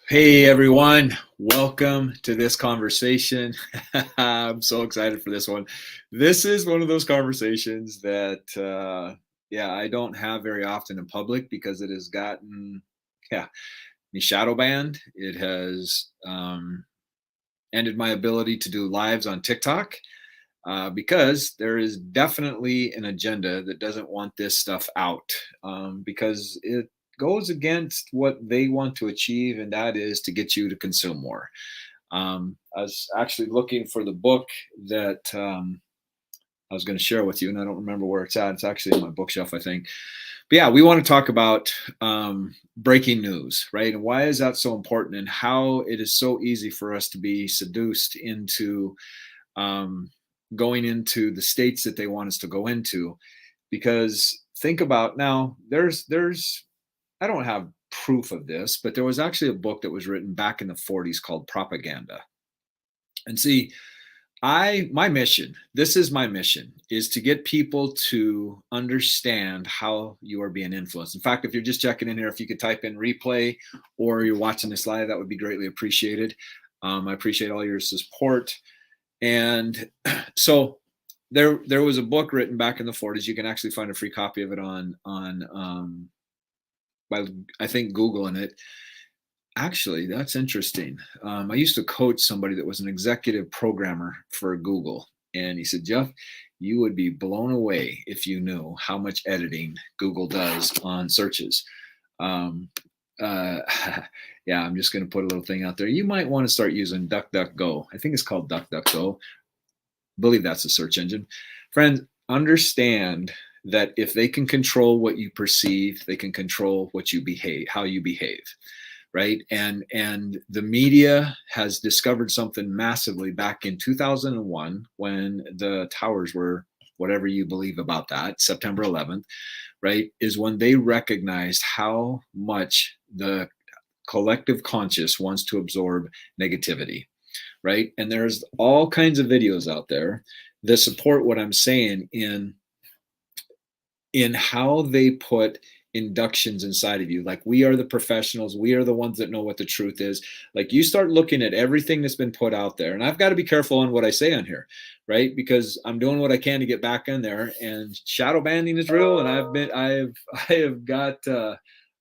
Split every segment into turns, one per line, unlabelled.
Hey everyone, welcome to this conversation. I'm so excited for this one. This is one of those conversations that, I don't have very often in public because it has gotten, yeah, me shadow banned. It has ended my ability to do lives on TikTok because there is definitely an agenda that doesn't want this stuff out because it goes against what they want to achieve, and that is to get you to consume more. I was actually looking for the book that I was going to share with you, and I don't remember where it's at. It's actually in my bookshelf, I think. But yeah, we want to talk about breaking news, right? And why is that so important, and how it is so easy for us to be seduced into um, going into the states that they want us to go into. Because think about now, there's I don't have proof of this, but there was actually a book that was written back in the 40s called Propaganda. And see, my mission, this is my mission, is to get people to understand how you are being influenced. In fact, if you're just checking in here, if you could type in replay or you're watching this live, that would be greatly appreciated. I appreciate all your support. And so there was a book written back in the 40s. You can actually find a free copy of it on by I think Googling it. Actually, that's interesting. I used to coach somebody that was an executive programmer for Google, and he said, Jeff, you would be blown away if you knew how much editing Google does on searches. Um, uh, yeah, I'm just going to put a little thing out there. You might want to start using DuckDuckGo. I think it's called DuckDuckGo. Believe that's a search engine. Friends, understand that if they can control what you perceive, they can control what you behave, how you behave, right? And the media has discovered something massively back in 2001 when the towers were, whatever you believe about that, September 11th, right? Is when they recognized how much the collective conscious wants to absorb negativity, right? And there's all kinds of videos out there that support what I'm saying in how they put inductions inside of you. Like, we are the professionals, we are the ones that know what the truth is. Like, you start looking at everything that's been put out there, and I've got to be careful on what I say on here, right? Because I'm doing what I can to get back in there, and shadow banning is real, and I have got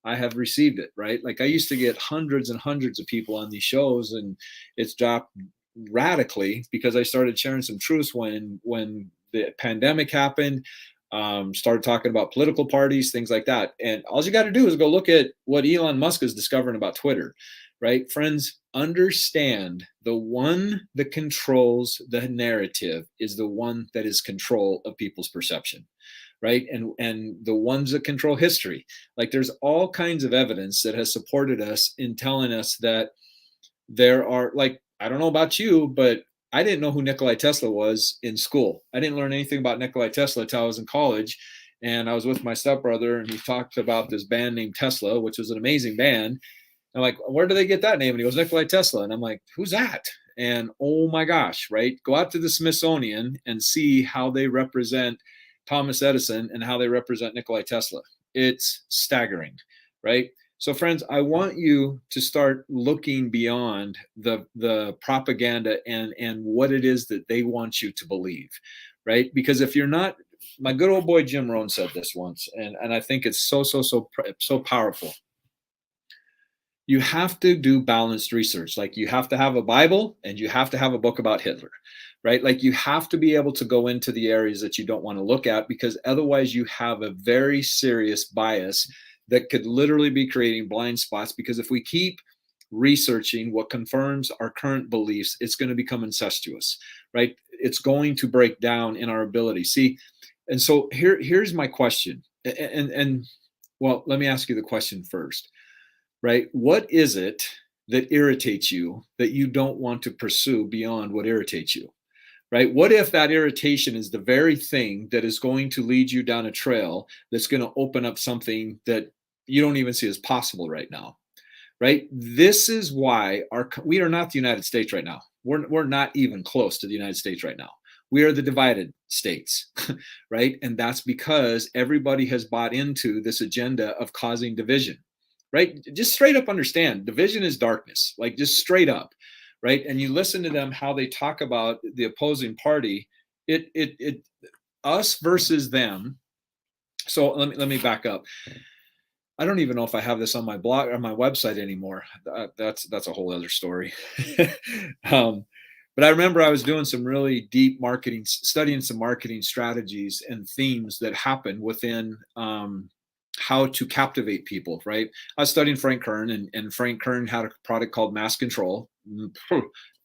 I have received it, right? Like, I used to get hundreds and hundreds of people on these shows, and it's dropped radically because I started sharing some truths when the pandemic happened. Started talking about political parties, things like that. And all you got to do is go look at what Elon Musk is discovering about Twitter, right? Friends, understand the one that controls the narrative is the one that is control of people's perception, right? And the ones that control history. Like, there's all kinds of evidence that has supported us in telling us that there are, like, I don't know about you, but I didn't know who Nikolai Tesla was in school. I didn't learn anything about Nikolai Tesla until I was in college. And I was with my stepbrother, and he talked about this band named Tesla, which was an amazing band. I'm like, where do they get that name? And he goes, Nikolai Tesla. And I'm like, who's that? And oh my gosh, right? Go out to the Smithsonian and see how they represent Thomas Edison and how they represent Nikolai Tesla. It's staggering, right? So, friends, I want you to start looking beyond the propaganda and what it is that they want you to believe, right? Because if you're not, my good old boy Jim Rohn said this once, and I think it's so powerful. You have to do balanced research. Like, you have to have a Bible and you have to have a book about Hitler, right? Like, you have to be able to go into the areas that you don't want to look at, because otherwise you have a very serious bias that could literally be creating blind spots. Because if we keep researching what confirms our current beliefs, it's going to become incestuous, right? It's going to break down in our ability. See, and so here's my question. And well, let me ask you the question first, right? What is it that irritates you that you don't want to pursue beyond what irritates you, right? What if that irritation is the very thing that is going to lead you down a trail that's going to open up something that you don't even see as possible right now, right? This is why we are not the United States right now. We're not even close to the United States right now. We are the divided states, right? And that's because everybody has bought into this agenda of causing division, right? Just straight up understand division is darkness, like just straight up, right? And you listen to them, how they talk about the opposing party, it us versus them. So let me back up. I don't even know if I have this on my blog or my website anymore. That's a whole other story. um, but I remember I was doing some really deep marketing, studying some marketing strategies and themes that happen within how to captivate people. Right? I was studying Frank Kern, and Frank Kern had a product called Mass Control.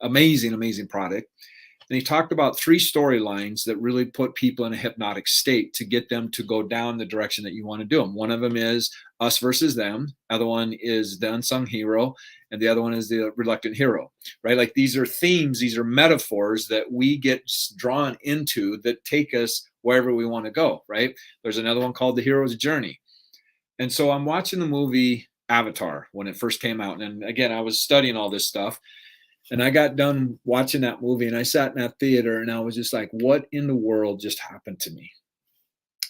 Amazing, amazing product. And he talked about three storylines that really put people in a hypnotic state to get them to go down the direction that you want to do them. One of them is us versus them. Other one is the unsung hero. And the other one is the reluctant hero, right? Like these are themes, these are metaphors that we get drawn into that take us wherever we want to go, right? There's another one called The Hero's Journey. And so I'm watching the movie Avatar when it first came out. And again, I was studying all this stuff. And I got done watching that movie and I sat in that theater and I was just like, what in the world just happened to me?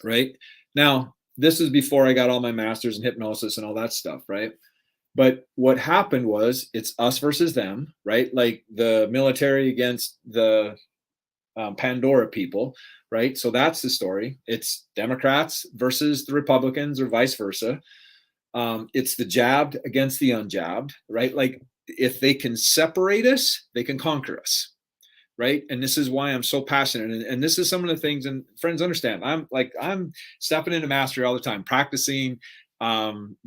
Right now, this is before I got all my masters in hypnosis and all that stuff. Right. But what happened was it's us versus them, right? Like the military against the Pandora people, right? So that's the story. It's Democrats versus the Republicans or vice versa. It's the jabbed against the unjabbed, right? Like if they can separate us, they can conquer us, right? And this is why I'm so passionate. And this is some of the things, and friends understand, I'm stepping into mastery all the time, practicing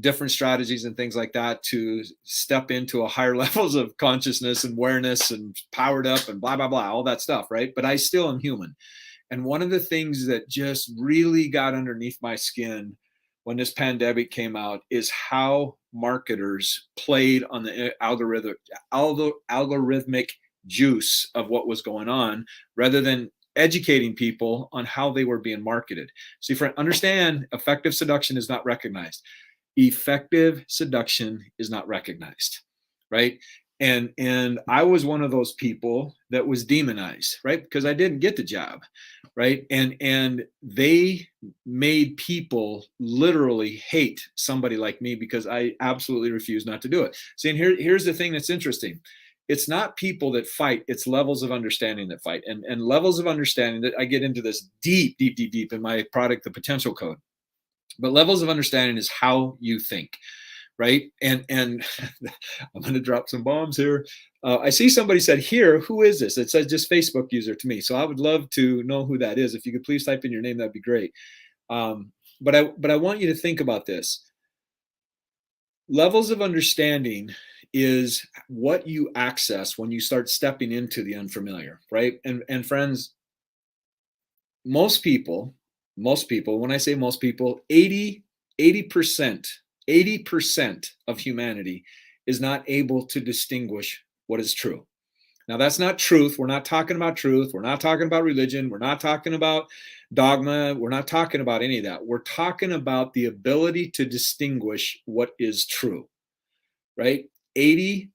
different strategies and things like that to step into a higher levels of consciousness and awareness and powered up and blah, blah, blah, all that stuff, right? But I still am human. And one of the things that just really got underneath my skin when this pandemic came out is how marketers played on the algorithmic juice of what was going on rather than educating people on how they were being marketed. See, friend, understand, effective seduction is not recognized. Effective seduction is not recognized, right? And I was one of those people that was demonized, right? Because I didn't get the job, right? And they made people literally hate somebody like me because I absolutely refused not to do it. See, and here's the thing that's interesting. It's not people that fight, it's levels of understanding that fight. And levels of understanding that I get into this deep, deep, deep, deep in my product, The Potential Code. But levels of understanding is how you think, right? And I'm going to drop some bombs here. I see somebody said here, who is this? It says just Facebook user to me. So I would love to know who that is. If you could please type in your name, that'd be great. But I want you to think about this. Levels of understanding is what you access when you start stepping into the unfamiliar, right? And friends, most people, when I say most people, 80% of humanity is not able to distinguish what is true. Now, that's not truth. We're not talking about truth. We're not talking about religion. We're not talking about dogma. We're not talking about any of that. We're talking about the ability to distinguish what is true, right? 80%,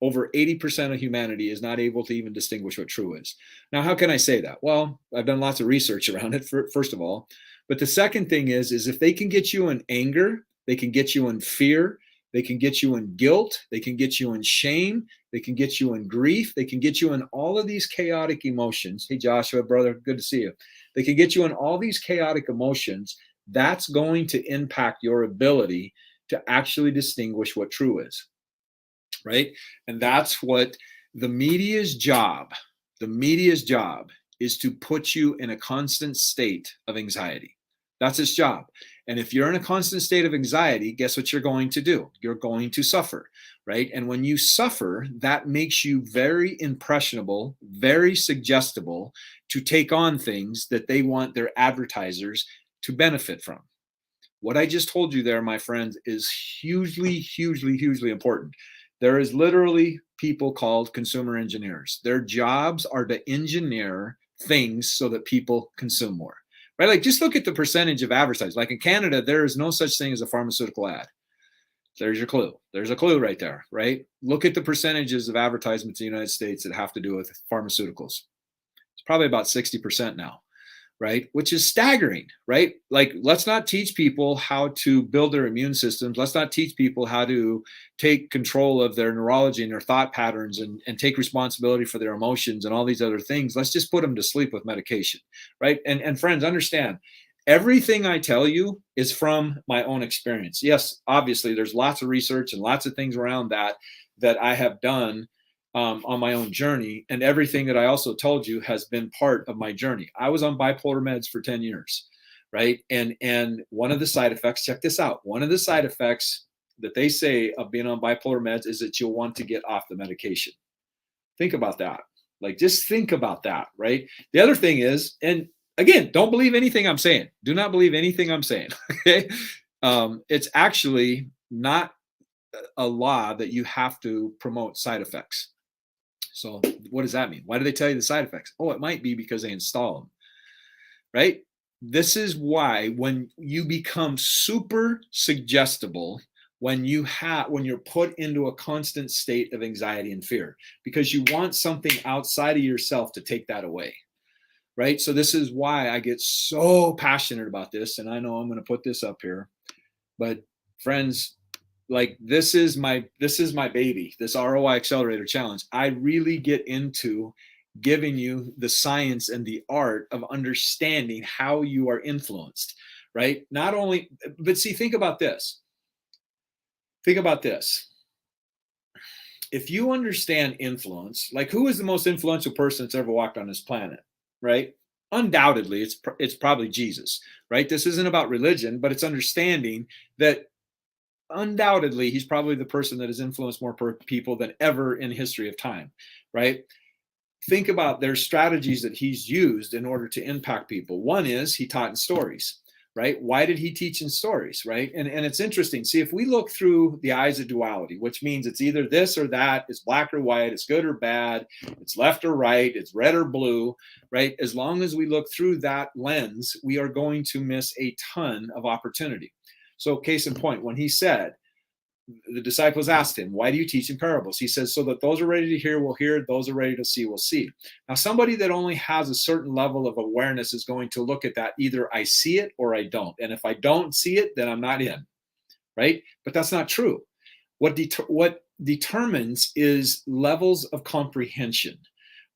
over 80% of humanity is not able to even distinguish what true is. Now, how can I say that? Well, I've done lots of research around it, first of all. But the second thing is if they can get you in anger, they can get you in fear, they can get you in guilt, they can get you in shame, they can get you in grief, they can get you in all of these chaotic emotions. Hey, Joshua, brother, good to see you. They can get you in all these chaotic emotions. That's going to impact your ability to actually distinguish what true is, right? And that's what the media's job is, to put you in a constant state of anxiety. That's its job. And if you're in a constant state of anxiety, guess what you're going to do? You're going to suffer, right? And when you suffer, that makes you very impressionable, very suggestible to take on things that they want their advertisers to benefit from. What I just told you there, my friends, is hugely, hugely, hugely important. There is literally people called consumer engineers. Their jobs are to engineer things so that people consume more. Right? Like just look at the percentage of advertising. Like in Canada, there is no such thing as a pharmaceutical ad. There's your clue. There's a clue right there, right? Look at the percentages of advertisements in the United States that have to do with pharmaceuticals. It's probably about 60% now. right? Which is staggering, right? Like, let's not teach people how to build their immune systems. Let's not teach people how to take control of their neurology and their thought patterns and take responsibility for their emotions and all these other things. Let's just put them to sleep with medication, right? And friends, understand, everything I tell you is from my own experience. Yes, obviously, there's lots of research and lots of things around that I have done on my own journey. And everything that I also told you has been part of my journey. I was on bipolar meds for 10 years, right? And one of the side effects, check this out. One of the side effects that they say of being on bipolar meds is that you'll want to get off the medication. Think about that. Like, just think about that, right? The other thing is, and again, don't believe anything I'm saying. Do not believe anything I'm saying. Okay. It's actually not a law that you have to promote side effects. So what does that mean? Why do they tell you the side effects? Oh, it might be because they install them, right? This is why when you become super suggestible, when you're put into a constant state of anxiety and fear, because you want something outside of yourself to take that away, right? So this is why I get so passionate about this, and I know I'm going to put this up here, but friends, like, this is my baby, this ROI Accelerator Challenge. I really get into giving you the science and the art of understanding how you are influenced, right? Not only, but see, think about this. Think about this. If you understand influence, like, who is the most influential person that's ever walked on this planet, right? Undoubtedly, it's probably Jesus, right? This isn't about religion, but it's understanding that undoubtedly he's probably the person that has influenced more people than ever in history of time, right? Think about their strategies that he's used in order to impact people. One is he taught in stories, right? Why did he teach in stories, right? And it's interesting. See, if we look through the eyes of duality, which means it's either this or that, it's black or white, it's good or bad, it's left or right, it's red or blue, right? As long as we look through that lens, we are going to miss a ton of opportunity. So, case in point, when he said, the disciples asked him, why do you teach in parables? He says, so that those are ready to hear will hear, those are ready to see will see. Now, somebody that only has a certain level of awareness is going to look at that, either I see it or I don't. And if I don't see it, then I'm not in, right? But that's not true. What determines is levels of comprehension,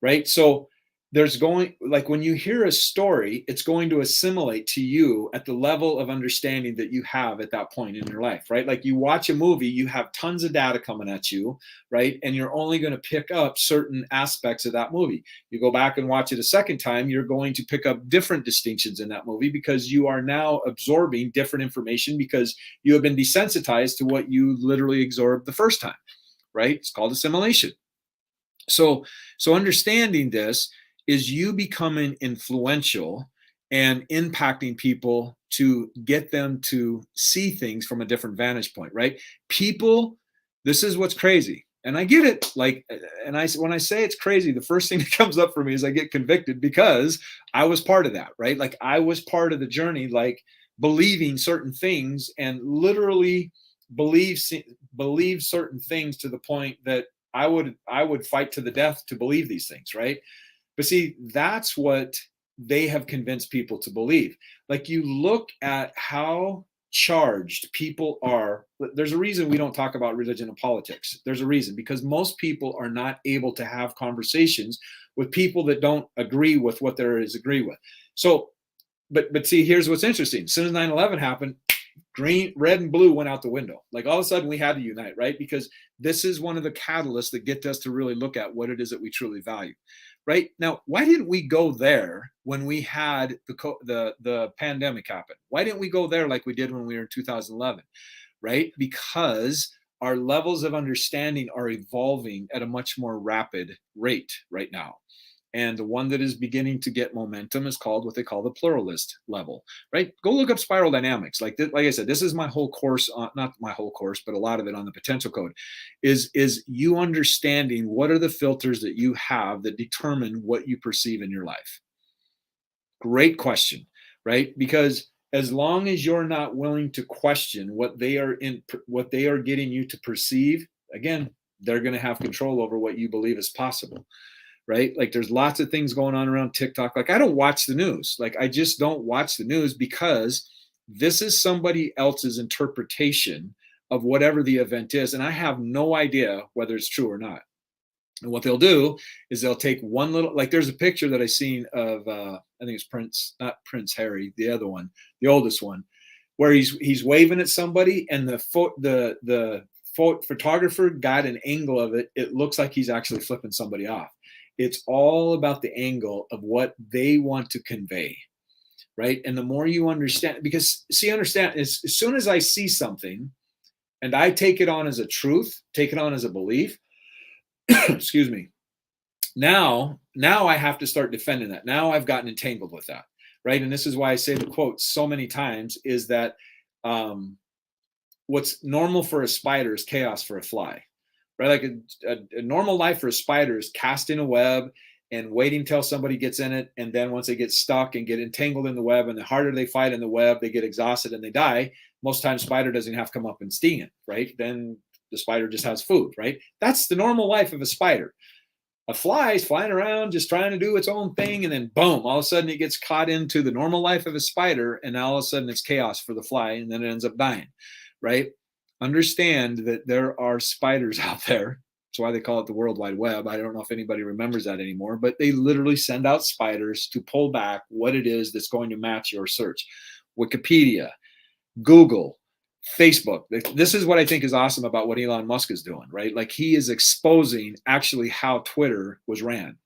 right? So there's going, like, when you hear a story, it's going to assimilate to you at the level of understanding that you have at that point in your life, right? Like, you watch a movie, you have tons of data coming at you, right? And you're only going to pick up certain aspects of that movie. You go back and watch it a second time, you're going to pick up different distinctions in that movie because you are now absorbing different information because you have been desensitized to what you literally absorbed the first time, right? It's called assimilation. So understanding this is you becoming influential and impacting people to get them to see things from a different vantage point, right? People, this is what's crazy. And I get it. Like, and when I say it's crazy, the first thing that comes up for me is I get convicted because I was part of that, right? Like, I was part of the journey, like, believing certain things and literally believe certain things to the point that I would fight to the death to believe these things, right? But see, that's what they have convinced people to believe. Like, you look at how charged people are. There's a reason we don't talk about religion and politics. There's a reason, because most people are not able to have conversations with people that don't agree with what there is agree with. So, but see, here's what's interesting. As soon as 9/11 happened, green, red, and blue went out the window. Like, all of a sudden we had to unite, right? Because this is one of the catalysts that get us to really look at what it is that we truly value, right? Now, why didn't we go there when we had the pandemic happen? Why didn't we go there like we did when we were in 2011, right? Because our levels of understanding are evolving at a much more rapid rate right now. And the one that is beginning to get momentum is called what they call the pluralist level, right? Go look up spiral dynamics. Like I said, this is my whole course, not my whole course, but a lot of it on the potential code is you understanding what are the filters that you have that determine what you perceive in your life. Great question, right? Because as long as you're not willing to question what they are getting you to perceive, again, they're going to have control over what you believe is possible. right? Like there's lots of things going on around TikTok. Like I don't watch the news. Like I just don't watch the news because this is somebody else's interpretation of whatever the event is. And I have no idea whether it's true or not. And what they'll do is they'll take one little, like there's a picture that I seen of, I think it's Prince, not Prince Harry, the other one, the oldest one, where he's waving at somebody, and the photographer got an angle of it. It looks like he's actually flipping somebody off. It's all about the angle of what they want to convey, right? And the more you understand, because see, understand, as soon as I see something and I take it on as a truth, take it on as a belief, excuse me, now I have to start defending that. Now I've gotten entangled with that, right? And this is why I say the quote so many times is that what's normal for a spider is chaos for a fly, right? Like a normal life for a spider is casting a web and waiting till somebody gets in it. And then once they get stuck and get entangled in the web, and the harder they fight in the web, they get exhausted and they die. Most times spider doesn't have to come up and sting it, right? Then the spider just has food, right? That's the normal life of a spider. A fly is flying around just trying to do its own thing, and then boom, all of a sudden it gets caught into the normal life of a spider, and now all of a sudden it's chaos for the fly, and then it ends up dying, right? Understand that there are spiders out there. That's why they call it the World Wide Web. I don't know if anybody remembers that anymore, but they literally send out spiders to pull back what it is that's going to match your search. Wikipedia, Google, Facebook. This is what I think is awesome about what Elon Musk is doing, right? Like he is exposing actually how Twitter was ran.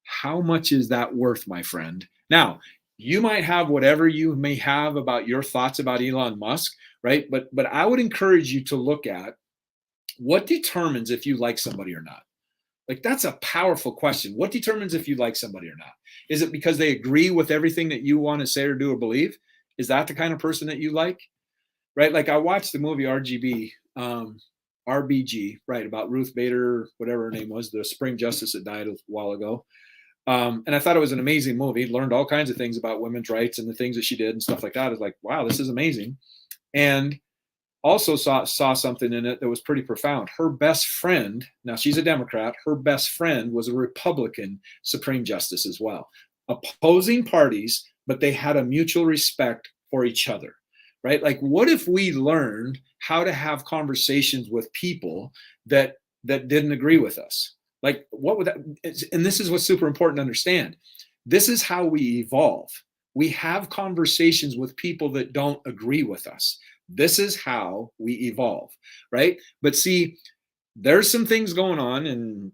How much is that worth, my friend? Now, you might have whatever you may have about your thoughts about Elon Musk, right? But I would encourage you to look at what determines if you like somebody or not. Like that's a powerful question. What determines if you like somebody or not? Is it because they agree with everything that you want to say or do or believe? Is that the kind of person that you like? Right? Like I watched the movie RBG, right, about Ruth Bader, whatever her name was, the Supreme Justice that died a while ago. And I thought it was an amazing movie. Learned all kinds of things about women's rights and the things that she did and stuff like that. It's like, wow, this is amazing. And also saw something in it that was pretty profound. Her best friend, now she's a Democrat, her best friend was a Republican Supreme Justice as well. Opposing parties, but they had a mutual respect for each other, right? Like what if we learned how to have conversations with people that didn't agree with us? Like what would that, and this is what's super important to understand. This is how we evolve. We have conversations with people that don't agree with us. This is how we evolve, right? But see, there's some things going on, and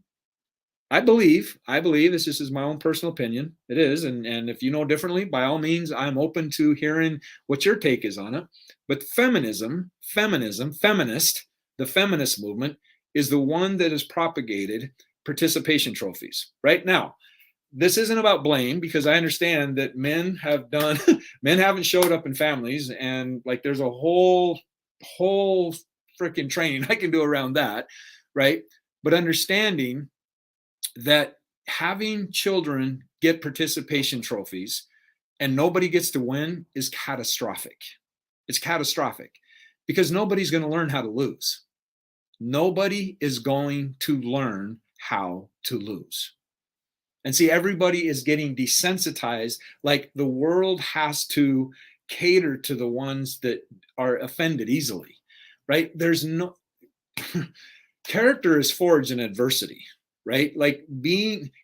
I believe this is my own personal opinion. It is, and if you know differently, by all means, I'm open to hearing what your take is on it. But feminism, feminist, the feminist movement is the one that has propagated participation trophies. Right now, this isn't about blame because I understand that men haven't showed up in families, and like there's a whole freaking training I can do around that, right? But understanding that having children get participation trophies and nobody gets to win is catastrophic. It's catastrophic because nobody's going to learn how to lose. Nobody is going to learn how to lose. And see, everybody is getting desensitized. Like the world has to cater to the ones that are offended easily, right? There's no character is forged in adversity, right? Like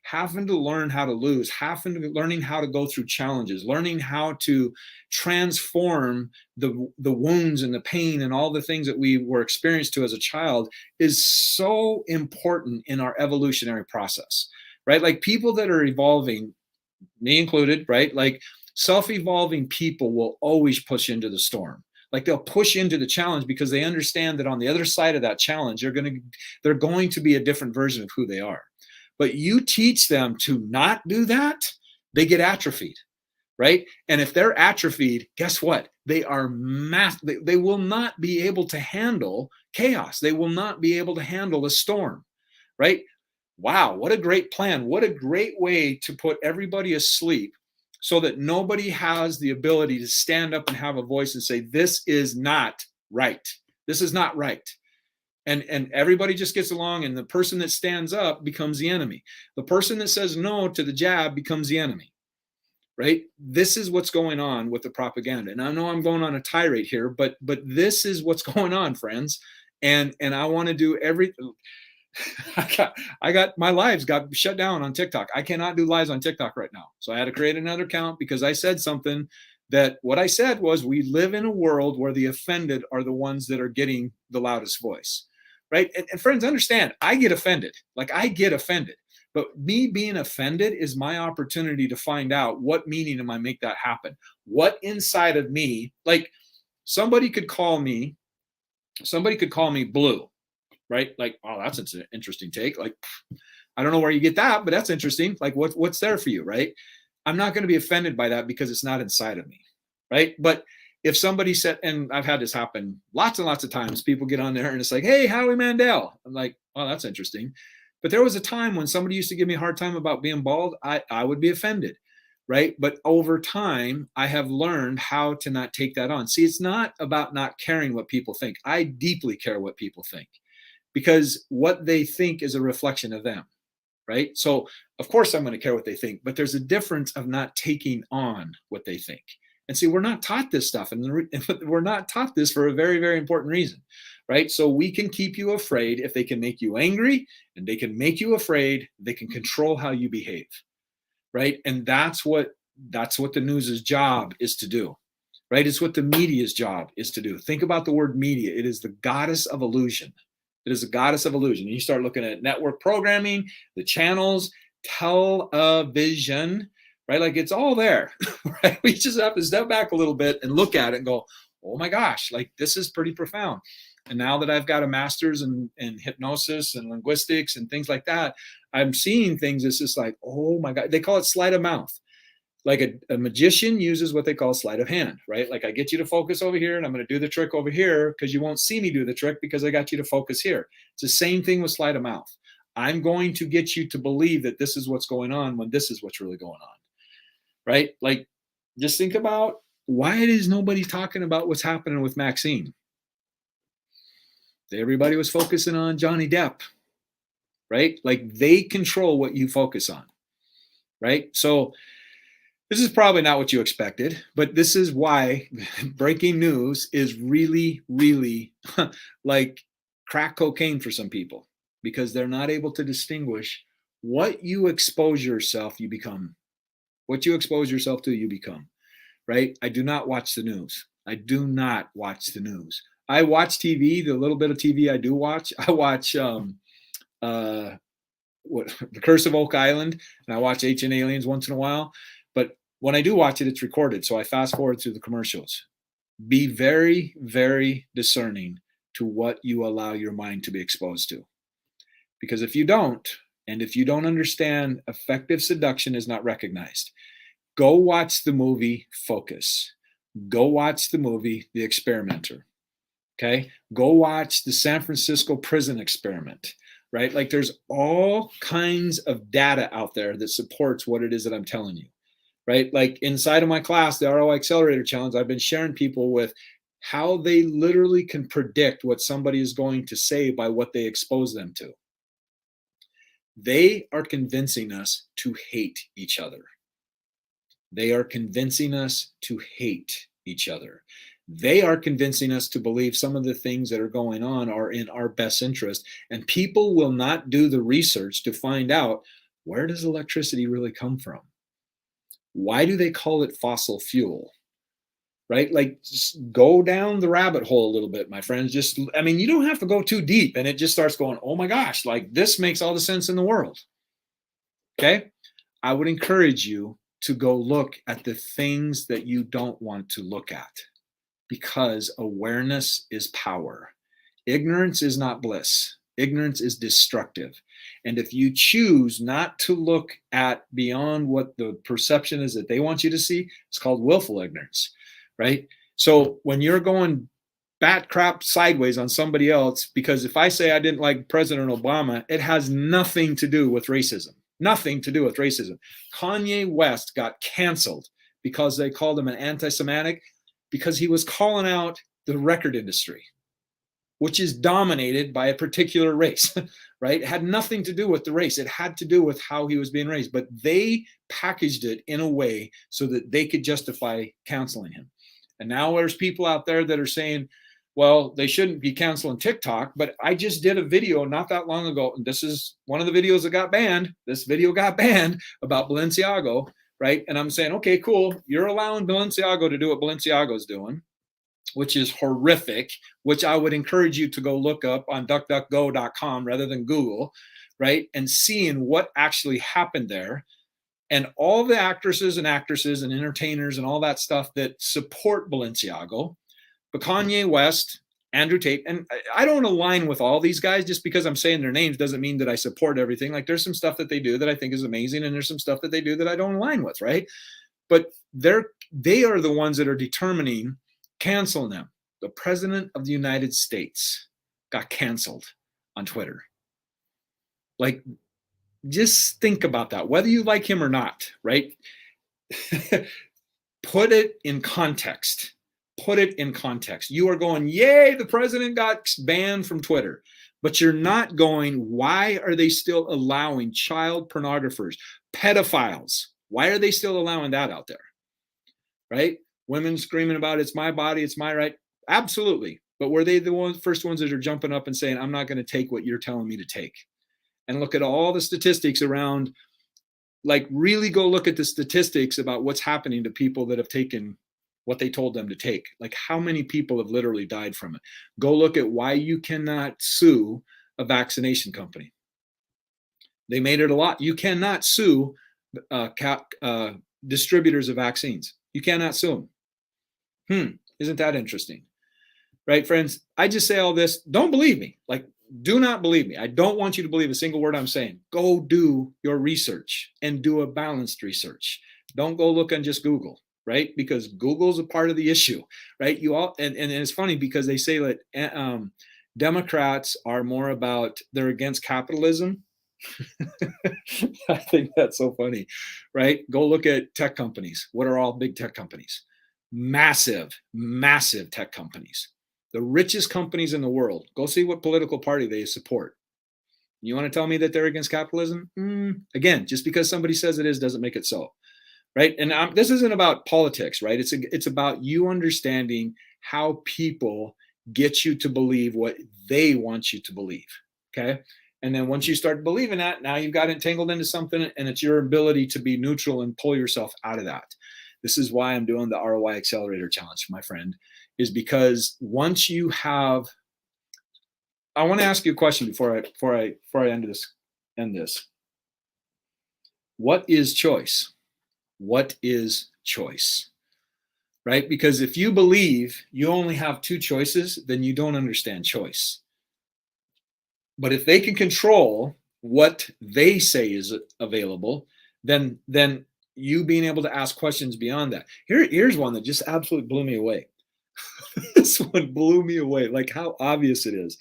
having to learn how to lose, learning how to go through challenges, learning how to transform the wounds and the pain and all the things that we were experienced to as a child is so important in our evolutionary process, right? Like people that are evolving, me included, right? Like self-evolving people will always push into the storm. Like they'll push into the challenge because they understand that on the other side of that challenge, they're going to be a different version of who they are. But you teach them to not do that, they get atrophied, right? And if they're atrophied, guess what? They will not be able to handle chaos. They will not be able to handle a storm, right? Wow, what a great plan. What a great way to put everybody asleep so that nobody has the ability to stand up and have a voice and say, this is not right. This is not right. And everybody just gets along, and the person that stands up becomes the enemy. The person that says no to the jab becomes the enemy, right? This is what's going on with the propaganda. And I know I'm going on a tirade here, but this is what's going on, friends. And I want to do everything. I got my lives got shut down on TikTok. I cannot do lives on TikTok right now. So I had to create another account because I said something that what I said was we live in a world where the offended are the ones that are getting the loudest voice, right? And friends, understand, I get offended. Like I get offended. But me being offended is my opportunity to find out what meaning am I make that happen? What inside of me, like somebody could call me blue, right? Like, oh, that's an interesting take. Like, I don't know where you get that, but that's interesting. Like, what's there for you, right? I'm not going to be offended by that because it's not inside of me, right? But if somebody said, and I've had this happen lots and lots of times, people get on there and it's like, hey, Howie Mandel. I'm like, oh, that's interesting. But there was a time when somebody used to give me a hard time about being bald. I would be offended, right? But over time, I have learned how to not take that on. See, it's not about not caring what people think. I deeply care what people think because what they think is a reflection of them, right? So, of course, I'm going to care what they think, but there's a difference of not taking on what they think. And see, we're not taught this stuff, and we're not taught this for a very, very important reason, right? So we can keep you afraid if they can make you angry, and they can make you afraid. They can control how you behave, right? And that's what the news's job is to do, right? It's what the media's job is to do. Think about the word media. It is the goddess of illusion. It is a goddess of illusion. You start looking at network programming, the channels, television, right? Like it's all there, right? We just have to step back a little bit and look at it and go, oh my gosh, like this is pretty profound. And now that I've got a master's in hypnosis and linguistics and things like that, I'm seeing things that's just like, oh my God, they call it sleight of mouth. Like a magician uses what they call sleight of hand, right? Like I get you to focus over here and I'm going to do the trick over here because you won't see me do the trick because I got you to focus here. It's the same thing with sleight of mouth. I'm going to get you to believe that this is what's going on when this is what's really going on, right? Like just think about why is nobody talking about what's happening with Maxine? Everybody was focusing on Johnny Depp, right? Like they control what you focus on, right? So this is probably not what you expected, but this is why breaking news is really, really like crack cocaine for some people because they're not able to distinguish what you expose yourself, you become. What you expose yourself to, you become, right? I do not watch the news. I do not watch the news. I watch TV, the little bit of TV I do watch. I watch The Curse of Oak Island, and I watch Ancient Aliens once in a while. But when I do watch it, it's recorded. So I fast forward through the commercials. Be very, very discerning to what you allow your mind to be exposed to. Because if you don't, and if you don't understand, effective seduction is not recognized. Go watch the movie Focus. Go watch the movie The Experimenter. Okay? Go watch the San Francisco Prison Experiment, right? Like there's all kinds of data out there that supports what it is that I'm telling you, right? Like inside of my class, the ROI Accelerator Challenge, I've been sharing people with how they literally can predict what somebody is going to say by what they expose them to. They are convincing us to hate each other. They are convincing us to hate each other. They are convincing us to believe some of the things that are going on are in our best interest. And people will not do the research to find out, where does electricity really come from? Why do they call it fossil fuel? Right? Like just go down the rabbit hole a little bit, my friends. You don't have to go too deep and it just starts going, oh my gosh, like this makes all the sense in the world. Okay? I would encourage you to go look at the things that you don't want to look at, because awareness is power. Ignorance is not bliss. Ignorance is destructive. And if you choose not to look at beyond what the perception is that they want you to see, it's called willful ignorance, right? So when you're going bat crap sideways on somebody else, because if I say I didn't like President Obama, it has nothing to do with racism. Nothing to do with racism. Kanye West got canceled because they called him an anti-Semitic because he was calling out the record industry. which is dominated by a particular race, right? It had nothing to do with the race. It had to do with how he was being raised, but they packaged it in a way so that they could justify canceling him. And now there's people out there that are saying, well, they shouldn't be canceling TikTok, but I just did a video not that long ago. And this is one of the videos that got banned. This video got banned about Balenciaga, right? And I'm saying, okay, cool. You're allowing Balenciaga to do what Balenciaga's doing, which is horrific, which I would encourage you to go look up on duckduckgo.com rather than Google, right? And seeing what actually happened there. And all the actresses and entertainers and all that stuff that support Balenciaga, but Kanye West, Andrew Tate, and I don't align with all these guys. Just because I'm saying their names doesn't mean that I support everything. Like there's some stuff that they do that I think is amazing, and there's some stuff that they do that I don't align with, right? But they are the ones that are determining canceling them. The president of the United States got canceled on Twitter. Like, just think about that, whether you like him or not, right? Put it in context. Put it in context. You are going, yay, the president got banned from Twitter. But you're not going, why are they still allowing child pornographers, pedophiles? Why are they still allowing that out there? Right? Women screaming about it's my body, it's my right. Absolutely. But were they the first ones that are jumping up and saying, I'm not going to take what you're telling me to take? And look at all the statistics around, like really go look at the statistics about what's happening to people that have taken what they told them to take. Like how many people have literally died from it. Go look at why you cannot sue a vaccination company. They made it a lot. You cannot sue distributors of vaccines. You cannot sue them. Isn't that interesting? Right, friends? I just say all this. Don't believe me. Like, do not believe me. I don't want you to believe a single word I'm saying. Go do your research and do a balanced research. Don't go look on just Google, right? Because Google's a part of the issue, right? You all, and it's funny because they say that Democrats are more about, they're against capitalism. I think that's so funny, right? Go look at tech companies. What are all big tech companies? Massive, massive tech companies. The richest companies in the world. Go see what political party they support. You want to tell me that they're against capitalism? Again, just because somebody says it is doesn't make it so, right? And this isn't about politics, right? It's about you understanding how people get you to believe what they want you to believe, okay? And then once you start believing that, now you've got entangled into something, and it's your ability to be neutral and pull yourself out of that. This is why I'm doing the ROI Accelerator Challenge, my friend, is because once you have, I want to ask you a question before I end this. What is choice? What is choice? Right? Because if you believe you only have two choices, then you don't understand choice. But if they can control what they say is available, then you being able to ask questions beyond that. Here's one that just absolutely blew me away. This one blew me away, like how obvious it is.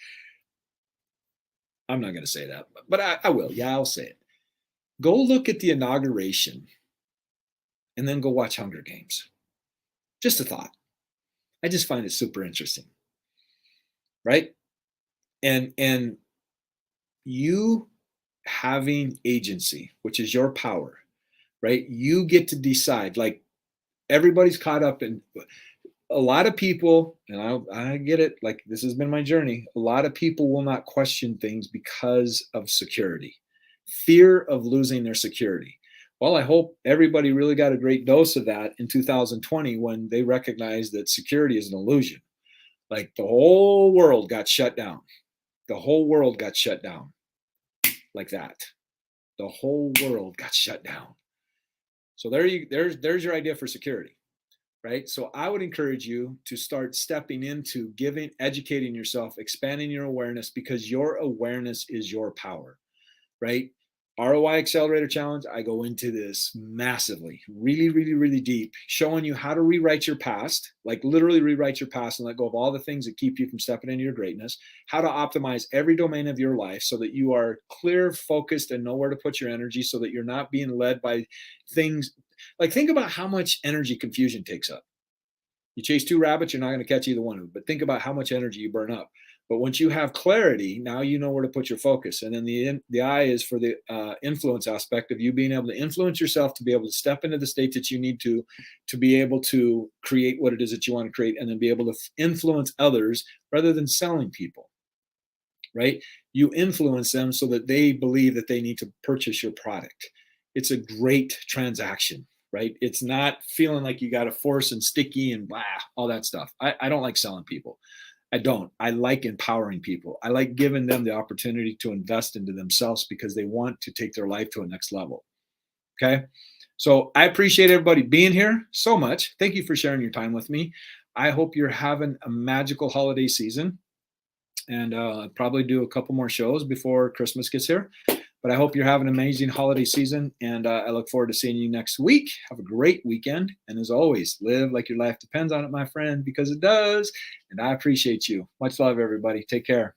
I'm not going to say that, but I will. Yeah, I'll say it. Go look at the inauguration and then go watch Hunger Games. Just a thought. I just find it super interesting. Right? And you having agency, which is your power, right? You get to decide. Like everybody's caught up in, a lot of people, and I get it, like this has been my journey. A lot of people will not question things because of security, fear of losing their security. Well, I hope everybody really got a great dose of that in 2020 when they recognized that security is an illusion. Like the whole world got shut down. The whole world got shut down like that. The whole world got shut down. So there's your idea for security. Right? So I would encourage you to start stepping into educating yourself, expanding your awareness, because your awareness is your power, right? ROI Accelerator Challenge, I go into this massively, really, really, really deep, showing you how to rewrite your past, like literally rewrite your past and let go of all the things that keep you from stepping into your greatness, how to optimize every domain of your life so that you are clear, focused, and know where to put your energy so that you're not being led by things. Like think about how much energy confusion takes up. You chase two rabbits, you're not going to catch either one of them. But think about how much energy you burn up. But once you have clarity, now you know where to put your focus. And then the I is for the influence aspect of you being able to influence yourself to be able to step into the state that you need to be able to create what it is that you want to create, and then be able to influence others rather than selling people, right? You influence them so that they believe that they need to purchase your product. It's a great transaction, right? It's not feeling like you got to force and sticky and blah, all that stuff. I don't like selling people. I don't. I like empowering people. I like giving them the opportunity to invest into themselves because they want to take their life to a next level. Okay. So I appreciate everybody being here so much. Thank you for sharing your time with me. I hope you're having a magical holiday season, and probably do a couple more shows before Christmas gets here. But I hope you're having an amazing holiday season, and I look forward to seeing you next week. Have a great weekend, and as always, live like your life depends on it, my friend, because it does. And I appreciate you. Much love, everybody. Take care.